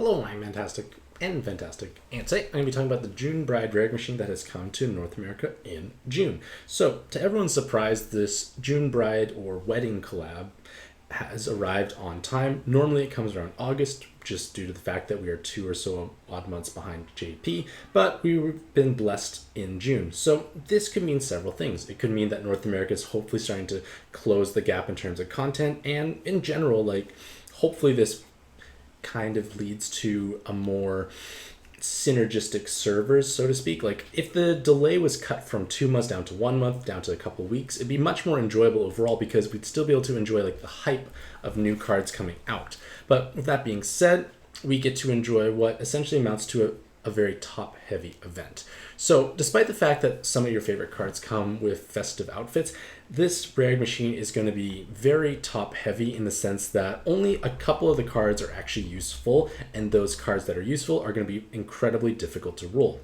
Hello, I'm Fantastic and Fantastic. And today I'm going to be talking about the June Bride rag machine that has come to North America in June. So, to everyone's surprise, this June Bride or wedding collab has arrived on time. Normally it comes around August, just due to the fact that we are 2 or so odd months behind JP, but we've been blessed in June. So this could mean several things. It could mean that North America is hopefully starting to close the gap in terms of content, and in general, hopefully this kind of leads to a more synergistic servers, so to speak. Like, if the delay was cut from 2 months down to 1 month, down to a couple of weeks, it'd be much more enjoyable overall because we'd still be able to enjoy the hype of new cards coming out. But with that being said, we get to enjoy what essentially amounts to a very top-heavy event. So, despite the fact that some of your favorite cards come with festive outfits, this rag machine is going to be very top-heavy in the sense that only a couple of the cards are actually useful, and those cards that are useful are going to be incredibly difficult to roll.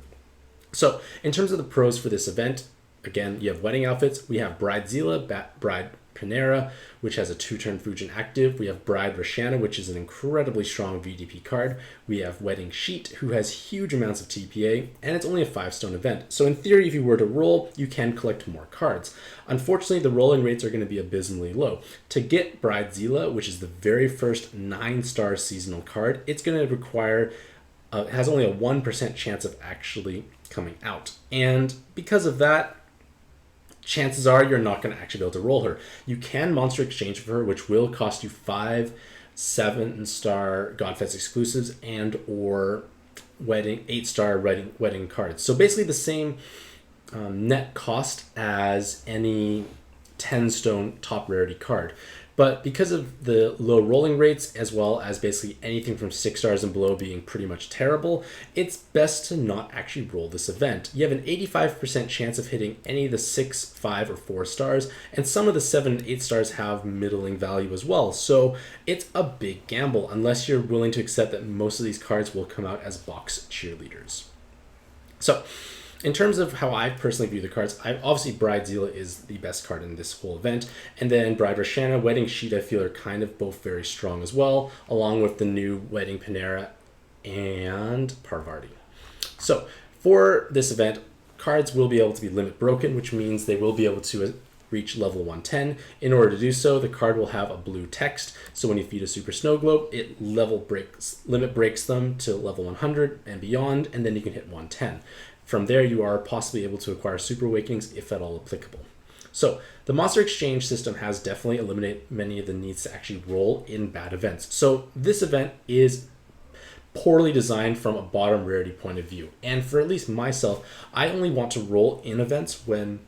So, in terms of the pros for this event, again, you have wedding outfits. We have Bridezilla, Bride Panera, which has a 2-turn Fujin active. We have Bride Rashanna, which is an incredibly strong VDP card. We have Wedding Sheet, who has huge amounts of TPA, and it's only a 5-stone event. So in theory, if you were to roll, you can collect more cards. Unfortunately, the rolling rates are going to be abysmally low. To get Bridezilla, which is the very first 9-star seasonal card, it's going to require it has only a 1% chance of actually coming out. And because of that, chances are you're not going to actually be able to roll her. You can monster exchange for her, which will cost you 5 7-star Godfest exclusives and or 8-star wedding cards. So basically the same net cost as any 10-stone top rarity card. But because of the low rolling rates, as well as basically anything from 6 stars and below being pretty much terrible, it's best to not actually roll this event. You have an 85% chance of hitting any of the 6, 5, or 4 stars, and some of the 7 and 8 stars have middling value as well. So it's a big gamble unless you're willing to accept that most of these cards will come out as box cheerleaders. So, in terms of how I personally view the cards, obviously Bridezilla is the best card in this whole event, and then Bride Rashanna, Wedding Sheet, I feel are kind of both very strong as well, along with the new Wedding Panera and Parvati. So for this event, cards will be able to be limit broken, which means they will be able to reach level 110. In order to do so, the card will have a blue text, so when you feed a Super Snow Globe, it limit breaks them to level 100 and beyond, and then you can hit 110. From there, you are possibly able to acquire Super Awakenings if at all applicable. So the Monster Exchange system has definitely eliminated many of the needs to actually roll in bad events. So this event is poorly designed from a bottom rarity point of view. And for at least myself, I only want to roll in events when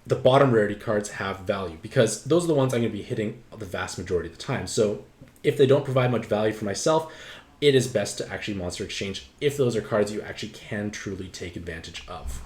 the bottom rarity cards have value, because those are the ones I'm going to be hitting the vast majority of the time. So if they don't provide much value for myself, it is best to actually monster exchange if those are cards you actually can truly take advantage of.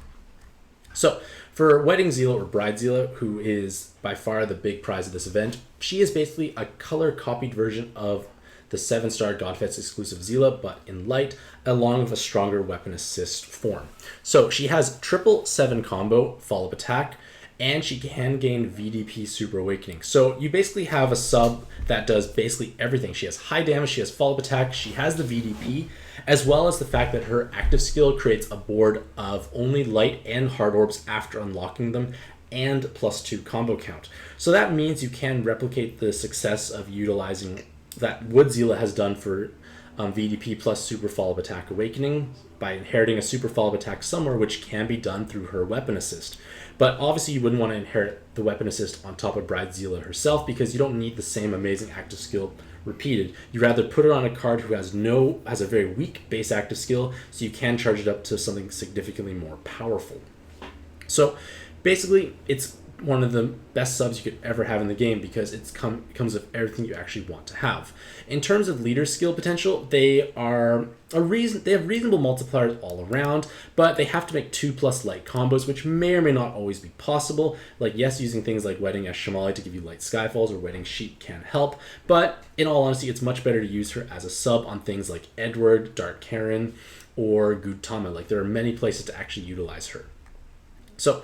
So for Weddingzilla or Bridezilla, who is by far the big prize of this event, she is basically a color copied version of the 7-star Godfest exclusive Zilla, but in light, along with a stronger weapon assist form. So she has triple 7 combo, follow-up attack, and she can gain VDP Super Awakening. So you basically have a sub that does basically everything. She has high damage, she has follow-up attack, she has the VDP, as well as the fact that her active skill creates a board of only light and hard orbs after unlocking them, and +2 combo count. So that means you can replicate the success of utilizing that what Zilla has done for VDP plus Super Follow-up Attack Awakening by inheriting a Super Follow-up Attack somewhere, which can be done through her weapon assist. But obviously you wouldn't want to inherit the weapon assist on top of Bridezilla herself, because you don't need the same amazing active skill repeated. You'd rather put it on a card who has a very weak base active skill, so you can charge it up to something significantly more powerful. So basically it's one of the best subs you could ever have in the game, because it comes with everything you actually want to have. In terms of leader skill potential, they have reasonable multipliers all around, but they have to make 2+ light combos, which may or may not always be possible. Like, yes, using things like Wedding as Shamali to give you light Skyfalls or Wedding Sheet can help, but in all honesty, it's much better to use her as a sub on things like Edward, Dark Karen, or Gautama. Like, there are many places to actually utilize her. So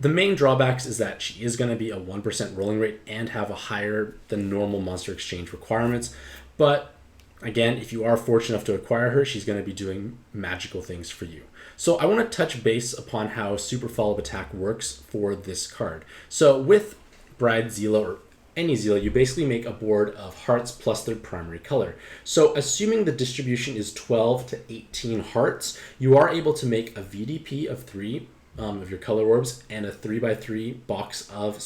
the main drawbacks is that she is going to be a 1% rolling rate and have a higher than normal monster exchange requirements, but again, if you are fortunate enough to acquire her, she's going to be doing magical things for you. So I want to touch base upon how super follow-up attack works for this card. So with Bridezilla or any Zilla, you basically make a board of hearts plus their primary color. So assuming the distribution is 12 to 18 hearts, you are able to make a VDP of 3 of your color orbs and a 3x3 box of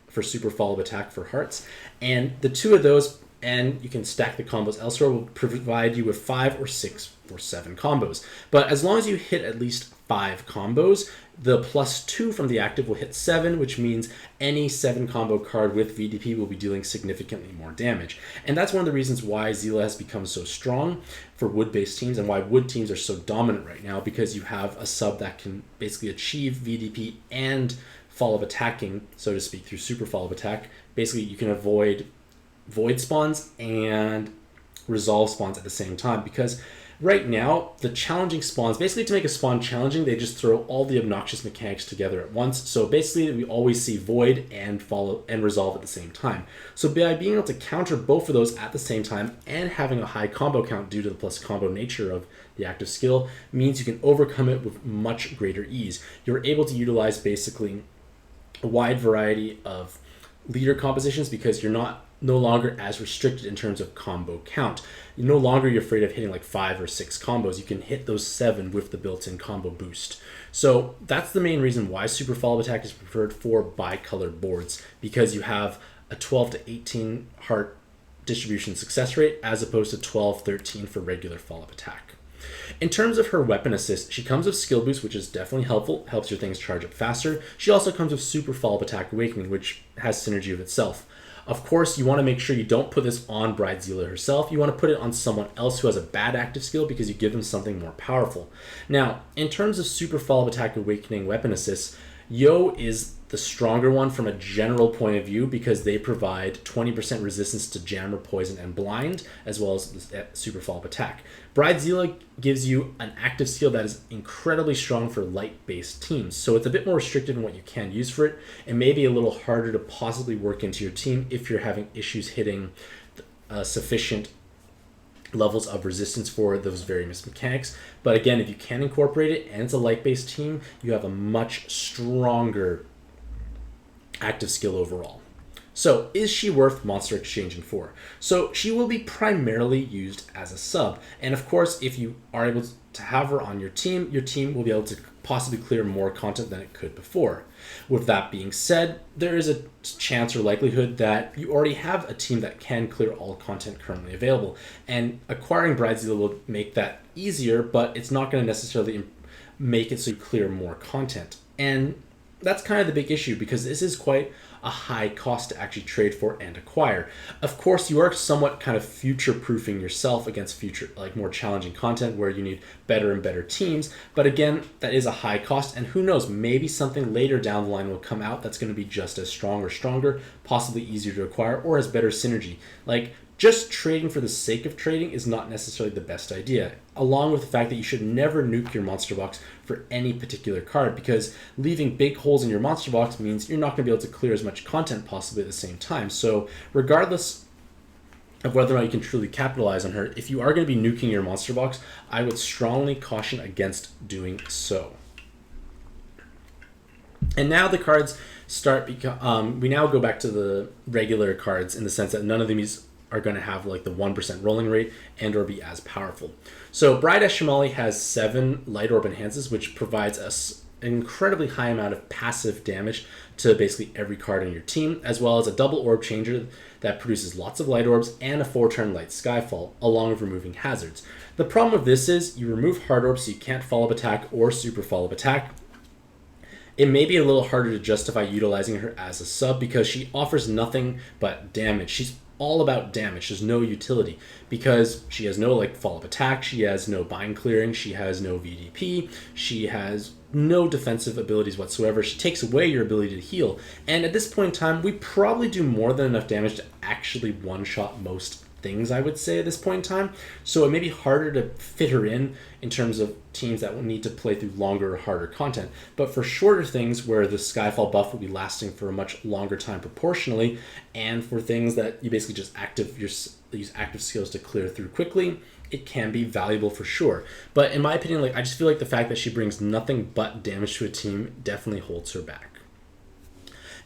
for super follow-up attack for hearts. And the 2 of those, and you can stack the combos elsewhere, will provide you with 5 or 6 or 7 combos. But as long as you hit at least 5 combos, the +2 from the active will hit 7, which means any 7 combo card with VDP will be dealing significantly more damage. And that's one of the reasons why Zilla has become so strong for wood-based teams and why wood teams are so dominant right now, because you have a sub that can basically achieve VDP and follow-up attacking, so to speak, through super follow-up attack. Basically, you can avoid void spawns and resolve spawns at the same time, because right now the challenging spawns, basically to make a spawn challenging, they just throw all the obnoxious mechanics together at once. So basically we always see void and follow and resolve at the same time. So by being able to counter both of those at the same time and having a high combo count due to the plus combo nature of the active skill means you can overcome it with much greater ease. You're able to utilize basically a wide variety of leader compositions because you're no longer as restricted in terms of combo count. You're no longer afraid of hitting like 5 or 6 combos. You can hit those 7 with the built-in combo boost. So that's the main reason why super follow attack is preferred for bi-colored boards, because you have a 12 to 18 heart distribution success rate as opposed to 12-13 for regular follow-up attack. In terms of her weapon assist, she comes with skill boost, which is definitely helpful, helps your things charge up faster. She also comes with super follow-up attack awakening, which has synergy of itself. Of course, you want to make sure you don't put this on Bridezilla herself. You want to put it on someone else who has a bad active skill because you give them something more powerful. Now, in terms of super follow-up attack awakening weapon assists, Yo is the stronger one from a general point of view because they provide 20% resistance to jammer, poison, and blind, as well as super follow-up attack. Bridezilla gives you an active skill that is incredibly strong for light-based teams, so it's a bit more restricted in what you can use for it, and maybe a little harder to possibly work into your team if you're having issues hitting sufficient levels of resistance for those various mechanics. But again, if you can incorporate it and it's a light-based team, you have a much stronger active skill overall. So is she worth monster exchanging for? So she will be primarily used as a sub, and of course if you are able to have her on your team will be able to possibly clear more content than it could before. With that being said, there is a chance or likelihood that you already have a team that can clear all content currently available, and acquiring Bridezilla will make that easier, but it's not going to necessarily make it so you clear more content. And that's kind of the big issue, because this is quite a high cost to actually trade for and acquire. Of course, you are somewhat kind of future-proofing yourself against future, like more challenging content where you need better and better teams. But again, that is a high cost, and who knows, maybe something later down the line will come out that's going to be just as strong or stronger, possibly easier to acquire, or has better synergy. Like, just trading for the sake of trading is not necessarily the best idea, along with the fact that you should never nuke your monster box for any particular card, because leaving big holes in your monster box means you're not going to be able to clear as much content possibly at the same time. So regardless of whether or not you can truly capitalize on her, if you are going to be nuking your monster box, I would strongly caution against doing so. And now the cards start, we now go back to the regular cards in the sense that none of these are going to have like the 1% rolling rate and or be as powerful. So Bride Shamali has 7 light orb enhances, which provides us an incredibly high amount of passive damage to basically every card in your team, as well as a double orb changer that produces lots of light orbs and a 4-turn light skyfall, along with removing hazards. The problem with this is you remove hard orbs, so you can't follow-up attack or super follow-up attack. It may be a little harder to justify utilizing her as a sub because she offers nothing but damage. She's all about damage. There's no utility because she has no like follow-up attack, she has no bind clearing, she has no VDP, she has no defensive abilities whatsoever. She takes away your ability to heal, and at this point in time we probably do more than enough damage to actually one-shot most things, I would say, at this point in time. So it may be harder to fit her in terms of teams that will need to play through longer or harder content. But for shorter things where the Skyfall buff will be lasting for a much longer time proportionally, and for things that you basically just use active skills to clear through quickly, it can be valuable for sure. But in my opinion, I just feel like the fact that she brings nothing but damage to a team definitely holds her back.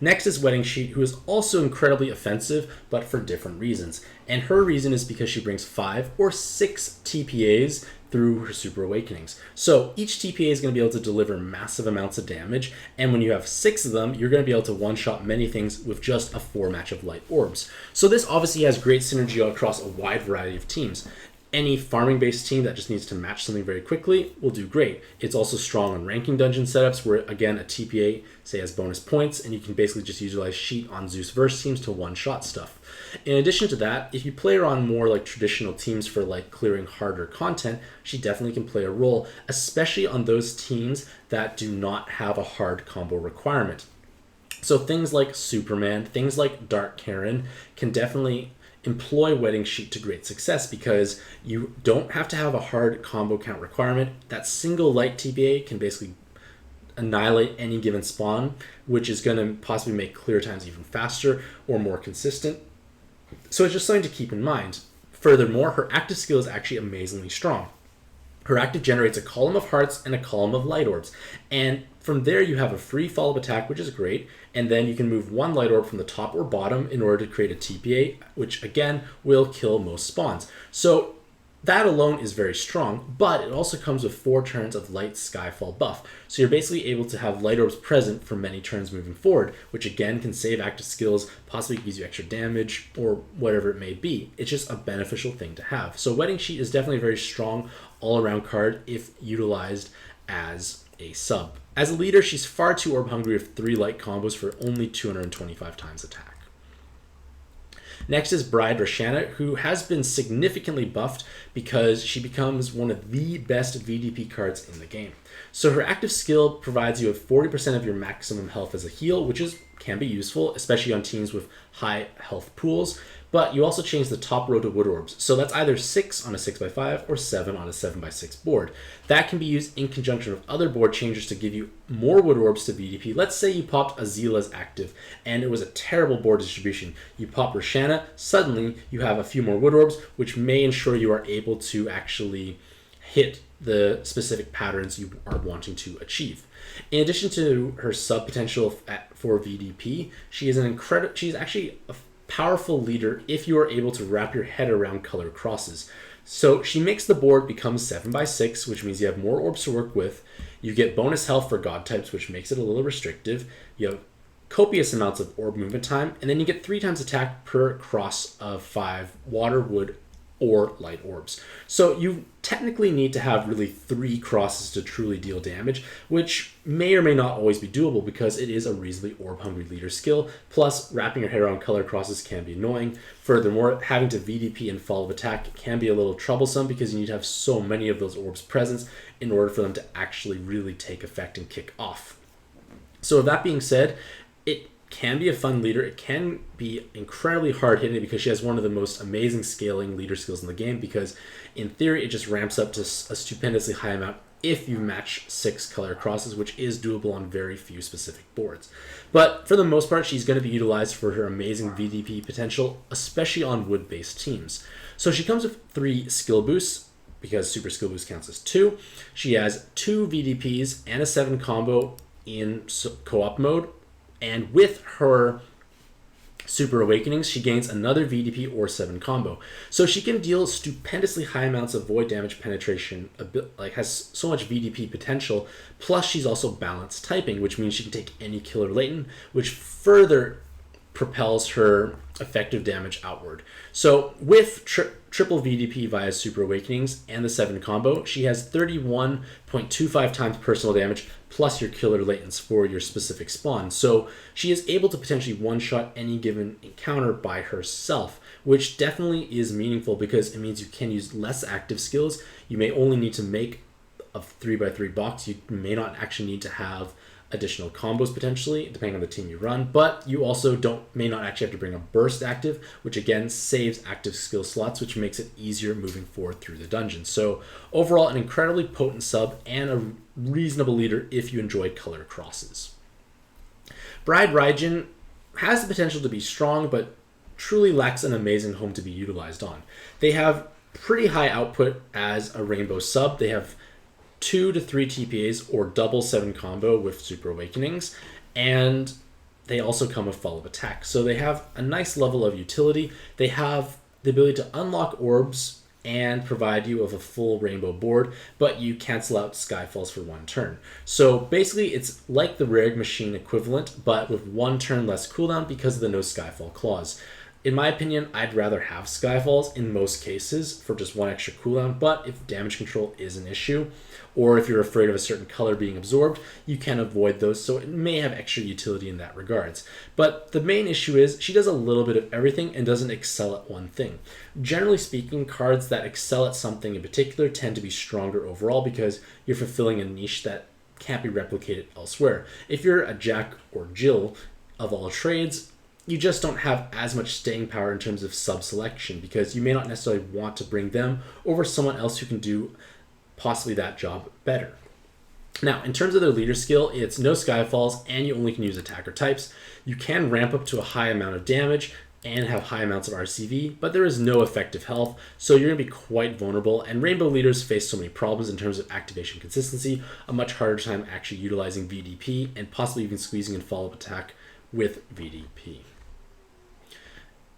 Next is Wedding Sheet, who is also incredibly offensive, but for different reasons. And her reason is because she brings 5 or 6 TPAs through her Super Awakenings. So each TPA is going to be able to deliver massive amounts of damage, and when you have 6 of them, you're going to be able to one-shot many things with just a 4 match of light orbs. So this obviously has great synergy across a wide variety of teams. Any farming-based team that just needs to match something very quickly will do great. It's also strong on ranking dungeon setups where, again, a TPA, say, has bonus points, and you can basically just utilize Sheet on Zeus-verse teams to one-shot stuff. In addition to that, if you play her on more traditional teams for clearing harder content, she definitely can play a role, especially on those teams that do not have a hard combo requirement. So things like Superman, things like Dark Karen can definitely employ Wedding Sheet to great success because you don't have to have a hard combo count requirement. That single light TPA can basically annihilate any given spawn, which is going to possibly make clear times even faster or more consistent. So it's just something to keep in mind. Furthermore, her active skill is actually amazingly strong. Her active generates a column of hearts and a column of light orbs. And from there you have a free follow-up attack, which is great. And then you can move 1 light orb from the top or bottom in order to create a TPA, which again will kill most spawns. So that alone is very strong, but it also comes with 4 turns of light Skyfall buff. So you're basically able to have light orbs present for many turns moving forward, which again can save active skills, possibly gives you extra damage, or whatever it may be. It's just a beneficial thing to have. So Wedding Sheet is definitely a very strong all-around card if utilized as a sub. As a leader, she's far too orb hungry with 3 light combos for only 225 times attack. Next is Bride Rashanna, who has been significantly buffed because she becomes one of the best VDP cards in the game. So her active skill provides you with 40% of your maximum health as a heal, which can be useful, especially on teams with high health pools. But you also change the top row to wood orbs. So that's either 6 on a 6x5 or 7 on a 7x6 board. That can be used in conjunction with other board changers to give you more wood orbs to VDP. Let's say you popped Azila's active and it was a terrible board distribution. You pop Rashanna, suddenly you have a few more wood orbs, which may ensure you are able to actually hit the specific patterns you are wanting to achieve. In addition to her sub potential for VDP, she's actually a powerful leader if you are able to wrap your head around color crosses. So she makes the board become 7x6, which means you have more orbs to work with. You get bonus health for god types, which makes it a little restrictive. You have copious amounts of orb movement time, and then you get 3 times attack per cross of 5 water, wood, or light orbs. So you technically need to have really 3 crosses to truly deal damage, which may or may not always be doable because it is a reasonably orb-hungry leader skill. Plus, wrapping your head around color crosses can be annoying. Furthermore, having to VDP and follow attack can be a little troublesome because you need to have so many of those orbs present in order for them to actually really take effect and kick off. So with that being said, it can be a fun leader. It can be incredibly hard hitting because she has one of the most amazing scaling leader skills in the game because in theory it just ramps up to a stupendously high amount if you match 6 color crosses, which is doable on very few specific boards. But for the most part, she's going to be utilized for her amazing VDP potential, especially on wood-based teams. So she comes with 3 skill boosts because super skill boost counts as 2. She has 2 VDPs and a 7 combo in co-op mode. And with her Super Awakenings, she gains another VDP or 7 combo. So she can deal stupendously high amounts of void damage penetration, has so much VDP potential, plus she's also balanced typing, which means she can take any killer latent, which further propels her effective damage outward. So with triple VDP via Super Awakenings and the 7 combo, she has 31.25 times personal damage plus your killer latents for your specific spawn. So she is able to potentially one-shot any given encounter by herself, which definitely is meaningful because it means you can use less active skills. You may only need to make a 3x3 box. You may not actually need to have additional combos potentially, depending on the team you run, but you also may not actually have to bring a burst active, which again saves active skill slots, which makes it easier moving forward through the dungeon. So overall, an incredibly potent sub and a reasonable leader if you enjoy color crosses. Bride Raijin has the potential to be strong, but truly lacks an amazing home to be utilized on. They have pretty high output as a rainbow sub. They have 2 to 3 TPAs or double 7 combo with Super Awakenings, and they also come with Fall of Attack. So they have a nice level of utility. They have the ability to unlock orbs and provide you with a full rainbow board, but you cancel out Skyfalls for 1 turn. So basically it's like the Rare Machine equivalent, but with 1 turn less cooldown because of the no Skyfall clause. In my opinion, I'd rather have Skyfalls in most cases for just 1 extra cooldown, but if damage control is an issue, or if you're afraid of a certain color being absorbed, you can avoid those, so it may have extra utility in that regards. But the main issue is she does a little bit of everything and doesn't excel at one thing. Generally speaking, cards that excel at something in particular tend to be stronger overall because you're fulfilling a niche that can't be replicated elsewhere. If you're a Jack or Jill of all trades, you just don't have as much staying power in terms of sub-selection because you may not necessarily want to bring them over someone else who can do possibly that job better. Now, in terms of their leader skill, it's no Skyfalls and you only can use attacker types. You can ramp up to a high amount of damage and have high amounts of RCV, but there is no effective health, so you're going to be quite vulnerable, and Rainbow leaders face so many problems in terms of activation consistency, a much harder time actually utilizing VDP, and possibly even squeezing in follow-up attack with VDP.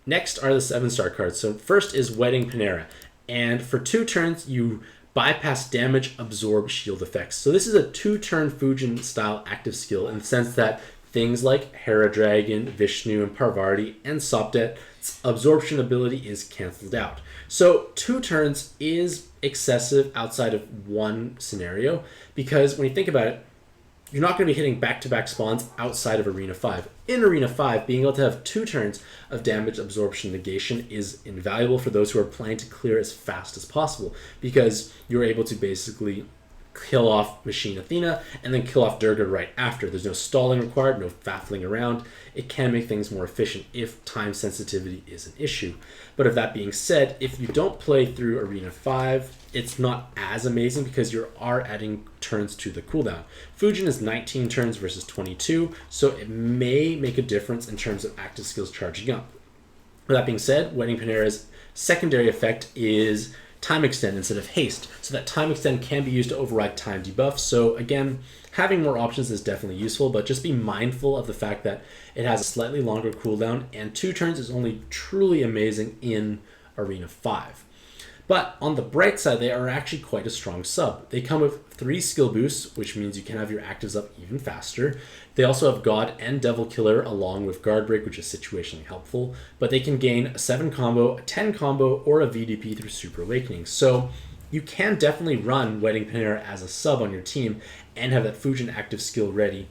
Next are the 7-star cards. So first is Wedding Panera, and for 2 turns you bypass damage, absorb, shield effects. So this is a 2-turn Fujin style active skill in the sense that things like Hera Dragon, Vishnu, and Parvati, and Sopdet's absorption ability is cancelled out. So 2 turns is excessive outside of one scenario because when you think about it, you're not going to be hitting back-to-back spawns outside of Arena 5. In Arena 5, being able to have 2 turns of damage absorption negation is invaluable for those who are planning to clear as fast as possible because you're able to basically kill off Machine Athena and then kill off Durga right after. There's no stalling required, no faffling around. It can make things more efficient if time sensitivity is an issue. But if that being said, if you don't play through Arena 5, it's not as amazing because you are adding turns to the cooldown. Fujin is 19 turns versus 22, so it may make a difference in terms of active skills charging up. With that being said, Wedding Panera's secondary effect is Time Extend instead of Haste, so that Time Extend can be used to override time debuff. So again, having more options is definitely useful, but just be mindful of the fact that it has a slightly longer cooldown, and 2 turns is only truly amazing in Arena 5. But on the bright side, they are actually quite a strong sub. They come with 3 skill boosts, which means you can have your actives up even faster. They also have God and Devil Killer along with Guard Break, which is situationally helpful. But they can gain a 7 combo, a 10 combo, or a VDP through Super Awakening. So you can definitely run Wedding Panera as a sub on your team and have that Fujin active skill ready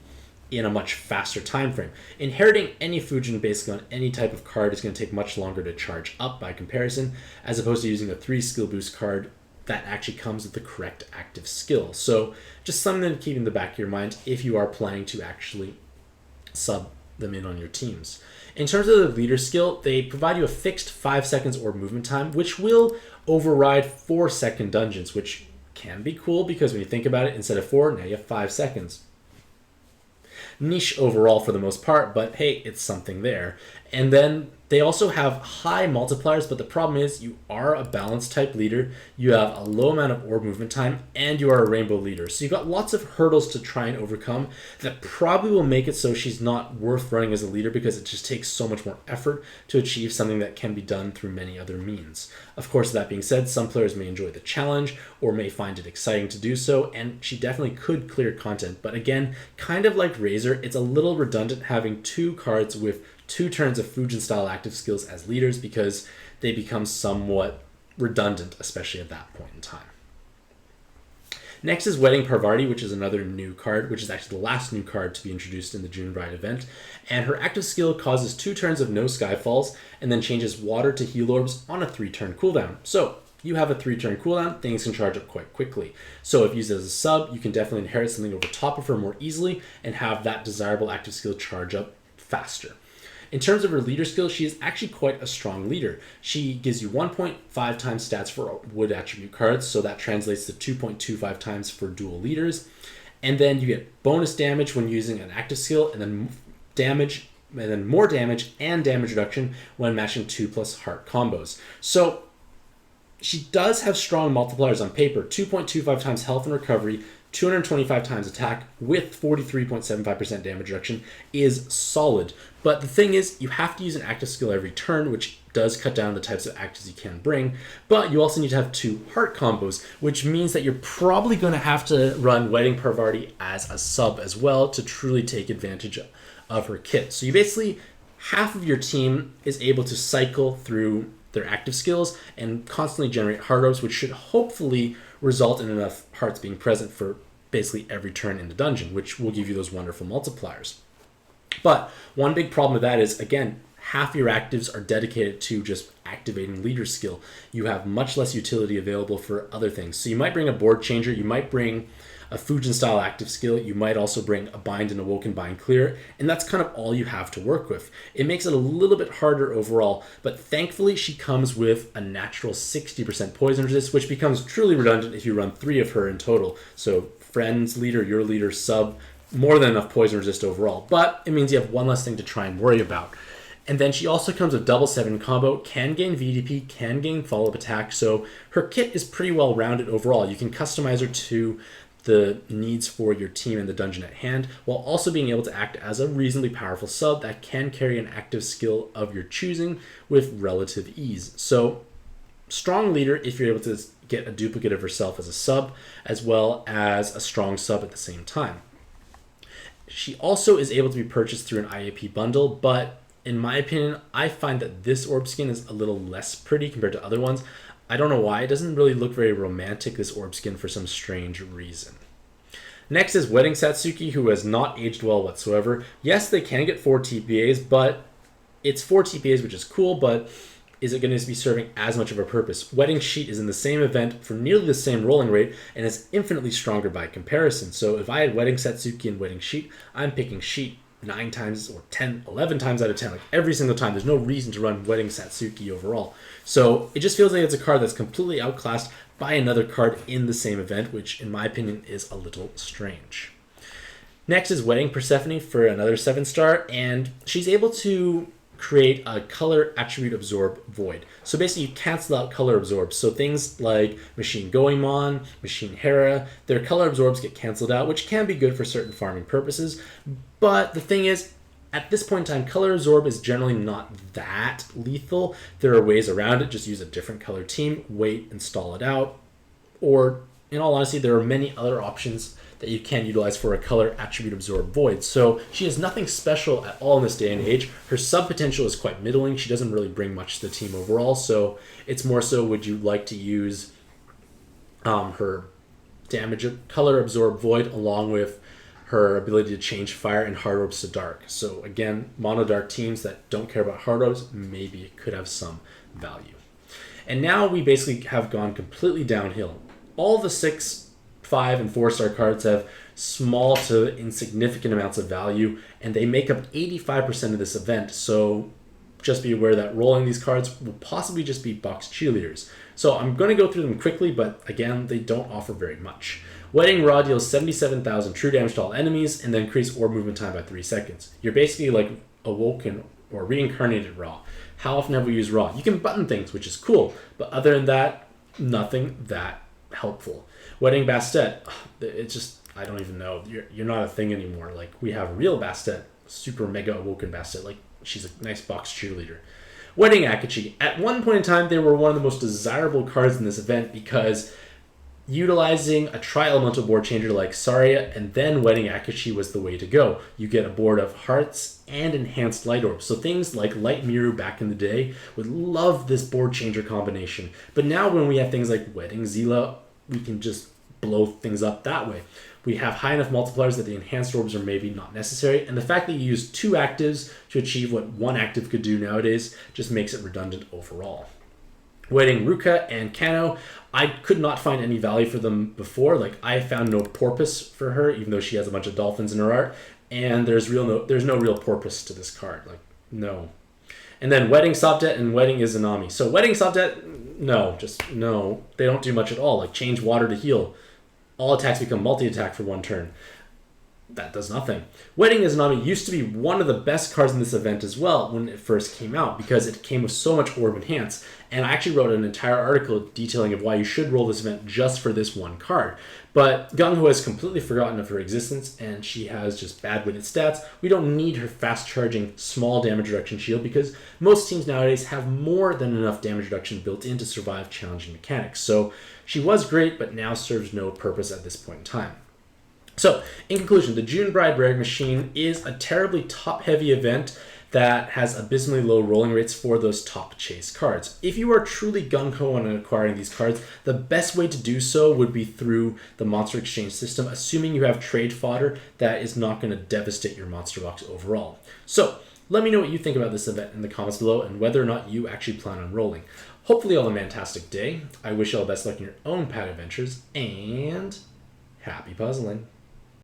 in a much faster time frame. Inheriting any Fujin basically on any type of card is going to take much longer to charge up by comparison, as opposed to using a 3 skill boost card that actually comes with the correct active skill. So just something to keep in the back of your mind if you are planning to actually sub them in on your teams. In terms of the leader skill, they provide you a fixed 5 seconds or movement time, which will override 4-second dungeons, which can be cool because when you think about it, instead of 4, now you have 5 seconds. Niche overall for the most part, but hey, it's something there. And then they also have high multipliers, but the problem is you are a balanced type leader, you have a low amount of orb movement time, and you are a rainbow leader. So you've got lots of hurdles to try and overcome that probably will make it so she's not worth running as a leader because it just takes so much more effort to achieve something that can be done through many other means. Of course, that being said, some players may enjoy the challenge or may find it exciting to do so, and she definitely could clear content. But again, kind of like Razor, it's a little redundant having 2 cards with 2 turns of Fujin-style active skills as leaders because they become somewhat redundant, especially at that point in time. Next is Wedding Parvati, which is another new card, which is actually the last new card to be introduced in the June Bride event. And her active skill causes 2 turns of no Skyfalls and then changes water to heal orbs on a 3-turn cooldown. So you have a 3-turn cooldown, things can charge up quite quickly. So if used as a sub, you can definitely inherit something over top of her more easily and have that desirable active skill charge up faster. In terms of her leader skill, she is actually quite a strong leader. She gives you 1.5 times stats for wood attribute cards, so that translates to 2.25 times for dual leaders. And then you get bonus damage when using an active skill, and then more damage and damage reduction when matching 2+ heart combos. So she does have strong multipliers on paper, 2.25 times health and recovery, 225 times attack with 43.75% damage reduction is solid. But the thing is, you have to use an active skill every turn, which does cut down the types of actives you can bring. But you also need to have 2 heart combos, which means that you're probably going to have to run Wedding Parvati as a sub as well to truly take advantage of her kit. So you basically, half of your team is able to cycle through their active skills and constantly generate heart orbs, which should hopefully result in enough hearts being present for basically every turn in the dungeon, which will give you those wonderful multipliers. But one big problem with that is, again, half your actives are dedicated to just activating leader skill. You have much less utility available for other things. So you might bring a board changer, you might bring a Fujin style active skill, you might also bring a bind and awoken bind clear, and that's kind of all you have to work with. It makes it a little bit harder overall, but thankfully she comes with a natural 60% poison resist, which becomes truly redundant if you run 3 of her in total. So friends leader, your leader, sub, more than enough poison resist overall, but it means you have one less thing to try and worry about. And then she also comes with double 7 combo, can gain VDP, can gain follow-up attack, so her kit is pretty well rounded overall. You can customize her to the needs for your team and the dungeon at hand, while also being able to act as a reasonably powerful sub that can carry an active skill of your choosing with relative ease. So strong leader if you're able to get a duplicate of herself as a sub, as well as a strong sub at the same time. She also is able to be purchased through an IAP bundle, but in my opinion, I find that this orb skin is a little less pretty compared to other ones. I don't know why. It doesn't really look very romantic, this orb skin, for some strange reason. Next is Wedding Satsuki, who has not aged well whatsoever. Yes, they can get 4 TPAs, but it's 4 TPAs, which is cool, but is it going to be serving as much of a purpose? Wedding Sheet is in the same event for nearly the same rolling rate and is infinitely stronger by comparison. So if I had Wedding Satsuki and Wedding Sheet, I'm picking Sheet 9 times or 10, 11 times out of 10, like every single time. There's no reason to run Wedding Satsuki overall. So it just feels like it's a card that's completely outclassed by another card in the same event, which in my opinion is a little strange. Next is Wedding Persephone for another 7-star, and she's able to create a color attribute absorb void. So basically you cancel out color absorbs. So things like Machine Goemon, Machine Hera, their color absorbs get canceled out, which can be good for certain farming purposes. But the thing is, at this point in time, color absorb is generally not that lethal. There are ways around it. Just use a different color team, wait, install it out. Or in all honesty, there are many other options that you can utilize for a color attribute absorb void. So she has nothing special at all in this day and age. Her sub potential is quite middling. She doesn't really bring much to the team overall. So it's more so, would you like to use her damage color absorb void along with her ability to change fire and hard orbs to dark. So again, mono dark teams that don't care about hard orbs, maybe it could have some value. And now we basically have gone completely downhill. All the 6, 5, and 4-star cards have small to insignificant amounts of value, and they make up 85% of this event. So just be aware that rolling these cards will possibly just be box cheerleaders. So I'm going to go through them quickly, but again, they don't offer very much. Wedding Ra deals 77,000 true damage to all enemies and then increase orb movement time by 3 seconds. You're basically like awoken or reincarnated Ra. How often have we used Ra? You can button things, which is cool, but other than that, nothing that helpful. Wedding Bastet, it's just, I don't even know. You're not a thing anymore. Like, we have a real Bastet, super mega awoken Bastet. Like, she's a nice box cheerleader. Wedding Akachi. At one point in time, they were one of the most desirable cards in this event because utilizing a tri-elemental board changer like Saria and then Wedding Akachi was the way to go. You get a board of hearts and enhanced light orbs. So things like Light Miru back in the day would love this board changer combination. But now when we have things like Wedding Zilla, we can just blow things up that way. We have high enough multipliers that the enhanced orbs are maybe not necessary. And the fact that you use 2 actives to achieve what 1 active could do nowadays just makes it redundant overall. Wedding Ruka and Kano. I could not find any value for them before. Like, I found no porpoise for her, even though she has a bunch of dolphins in her art. And there's no real porpoise to this card. Like, no. And then Wedding Sabdet and Wedding Izanami. So Wedding Sabdet, no, just no. They don't do much at all. Like, change water to heal. All attacks become multi-attack for one turn. That does nothing. Wedding Izanami used to be one of the best cards in this event as well when it first came out, because it came with so much Orb Enhance. And I actually wrote an entire article detailing of why you should roll this event just for this one card. But Gung Ho has completely forgotten of her existence, and she has just bad weighted stats. We don't need her fast charging small damage reduction shield, because most teams nowadays have more than enough damage reduction built in to survive challenging mechanics. So she was great, but now serves no purpose at this point in time. So, in conclusion, the June Bride Rare Machine is a terribly top-heavy event that has abysmally low rolling rates for those top chase cards. If you are truly gung-ho on acquiring these cards, the best way to do so would be through the monster exchange system, assuming you have trade fodder that is not going to devastate your monster box overall. So, let me know what you think about this event in the comments below and whether or not you actually plan on rolling. Hopefully you all have a fantastic day. I wish you all the best luck in your own pad adventures, and happy puzzling.